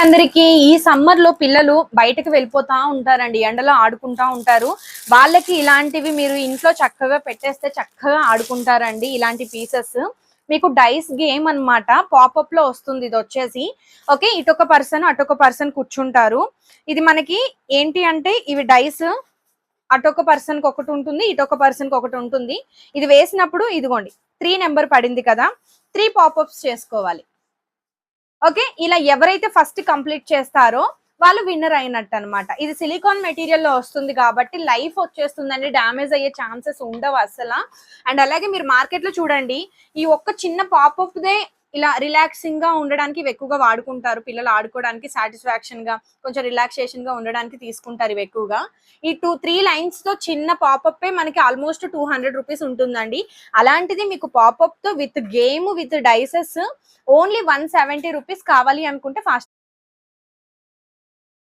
అందరికి. ఈ సమ్మర్ లో పిల్లలు బయటకు వెళ్ళిపోతా ఉంటారండి, ఎండలో ఆడుకుంటా ఉంటారు. వాళ్ళకి ఇలాంటివి మీరు ఇంట్లో చక్కగా పెట్టేస్తే చక్కగా ఆడుకుంటారండి. ఇలాంటి పీసెస్ మీకు డైస్ గేమ్ అన్నమాట. పాపప్ లో వస్తుంది ఇది వచ్చేసి. ఓకే, ఇటొక పర్సన్ అటొక పర్సన్ కూర్చుంటారు. ఇది మనకి ఏంటి అంటే ఇవి డైస్, అటొక పర్సన్ కి ఒకటి ఉంటుంది, ఇటొక పర్సన్ కి ఒకటి ఉంటుంది. ఇది వేసినప్పుడు ఇదిగోండి 3 నెంబర్ పడింది కదా, 3 పాపప్స్ చేసుకోవాలి. ఓకే, ఇలా ఎవరైతే ఫస్ట్ కంప్లీట్ చేస్తారో వాళ్ళు విన్నర్ అయినట్టు అనమాట. ఇది సిలికాన్ మెటీరియల్ లో వస్తుంది కాబట్టి లైఫ్ వచ్చేస్తుందండి, డ్యామేజ్ అయ్యే ఛాన్సెస్ ఉండవు అసలు. అండ్ అలాగే మీరు మార్కెట్ లో చూడండి, ఈ ఒక్క చిన్న పాపప్ దే ఇలా రిలాక్సింగ్ గా ఉండడానికి ఇవి ఎక్కువగా వాడుకుంటారు. పిల్లలు ఆడుకోవడానికి, సాటిస్ఫాక్షన్ గా కొంచెం రిలాక్సేషన్ గా ఉండడానికి తీసుకుంటారు ఇవి ఎక్కువగా. ఈ 2-3 లైన్స్ తో చిన్న పాపప్ మనకి ఆల్మోస్ట్ 200 రూపీస్ ఉంటుందండి. అలాంటిది మీకు పాపప్ తో with game with dices only 170 rupees కావాలి అనుకుంటే ఫాస్ట్